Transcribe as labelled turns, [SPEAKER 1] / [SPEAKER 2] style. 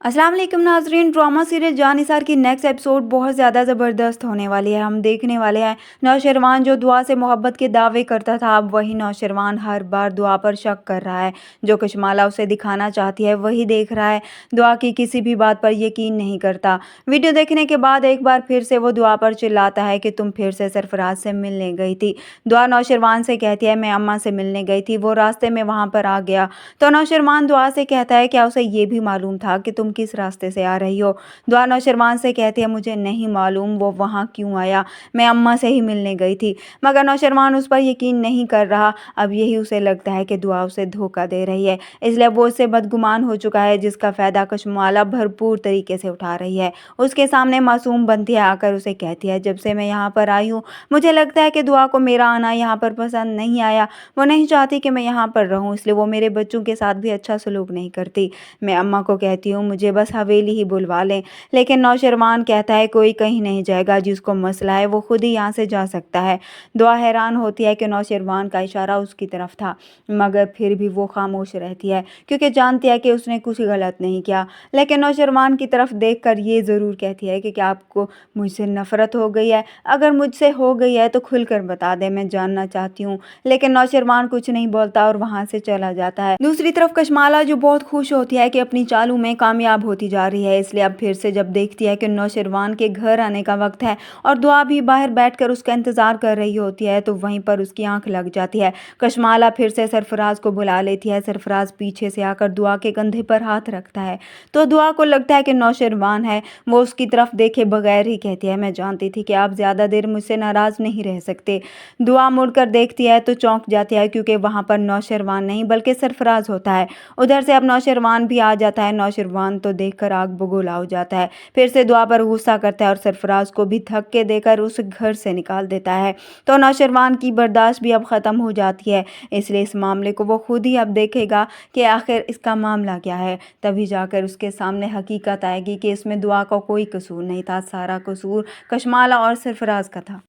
[SPEAKER 1] अस्सलाम वालेकुम नाजरीन। ड्रामा सीरियल जानिसार की नेक्स्ट एपिसोड बहुत ज़्यादा ज़बरदस्त होने वाली है। हम देखने वाले हैं नौशरवान जो दुआ से मोहब्बत के दावे करता था, अब वही नौशरवान हर बार दुआ पर शक कर रहा है। जो कशमाला उसे दिखाना चाहती है वही देख रहा है, दुआ की किसी भी बात पर यकीन नहीं करता। वीडियो देखने के बाद एक बार फिर से वो दुआ पर चिल्लाता है कि तुम फिर से सरफराज से मिलने गई थी। दुआ नौशरवान से कहती है मैं अम्मा से मिलने गई थी, वो रास्ते में वहाँ पर आ गया। तो नौशरवान दुआ से कहता है क्या उसे ये भी मालूम था कि तुम किस रास्ते से आ रही हो। दुआ नौशरवान से कहती है मुझे नहीं मालूम वो वहाँ क्यों आया, मैं अम्मा से ही मिलने गई थी। मगर नौशरवान उस पर यकीन नहीं कर रहा। अब यही उसे लगता है कि दुआ उसे धोखा दे रही है, इसलिए वो उससे बदगुमान हो चुका है, जिसका फ़ायदा कशमाला भरपूर तरीके से उठा रही है। उसके सामने मासूम बनती है, आकर उसे कहती है जब से मैं यहाँ पर आई हूँ मुझे लगता है कि दुआ को मेरा आना यहाँ पर पसंद नहीं आया। वो नहीं चाहती कि मैं यहाँ पर रहूँ, इसलिए वो मेरे बच्चों के साथ भी अच्छा सलूक नहीं करती। मैं अम्मा को कहती हूँ मुझे बस हवेली ही बुलवा लें, लेकिन नौशरवान कहता है कोई कहीं नहीं जाएगा, जिसको मसला है वो खुद ही यहाँ से जा सकता है। दुआ हैरान होती है कि नौशरवान का इशारा उसकी तरफ था, मगर फिर भी वो खामोश रहती है क्योंकि जानती है कि उसने कुछ गलत नहीं किया। लेकिन नौशरवान की तरफ देखकर ये ज़रूर कहती है कि क्या आपको मुझसे नफ़रत हो गई है? अगर मुझसे हो गई है तो खुलकर बता दें, मैं जानना चाहती हूँ। लेकिन नौशरवान कुछ नहीं बोलता और वहाँ से चला जाता है। दूसरी तरफ कशमाला जो बहुत खुश होती है कि अपनी चालू में कामयाब होती जा रही है, इसलिए अब फिर से जब देखती है कि नौशरवान के घर आने का वक्त है और दुआ भी बाहर बैठकर उसका इंतज़ार कर रही होती है, तो वहीं पर उसकी आंख लग जाती है। कशमाला फिर से सरफराज को बुला लेती है। सरफराज पीछे से आकर दुआ के कंधे पर हाथ रखता है, तो दुआ को लगता है कि नौशरवान है। वो उसकी तरफ देखे बगैर ही कहती है मैं जानती थी कि आप ज़्यादा देर मुझसे नाराज़ नहीं रह सकते। दुआ मुड़कर देखती है तो चौंक जाती है क्योंकि वहाँ पर नौशरवान नहीं बल्कि सरफराज होता है। उधर से अब नौशरवान भी आ जाता है। नौशरवान तो देखकर आग बबूला हो जाता है, फिर से दुआ पर गुस्सा करता है और सरफराज को भी धक्के देकर उस घर से निकाल देता है। तो नौशरवान की बर्दाश्त भी अब ख़त्म हो जाती है, इसलिए इस मामले को वो खुद ही अब देखेगा कि आखिर इसका मामला क्या है। तभी जाकर उसके सामने हकीकत आएगी कि इसमें दुआ का कोई कसूर नहीं था, सारा कसूर कशमाला और सरफराज का था।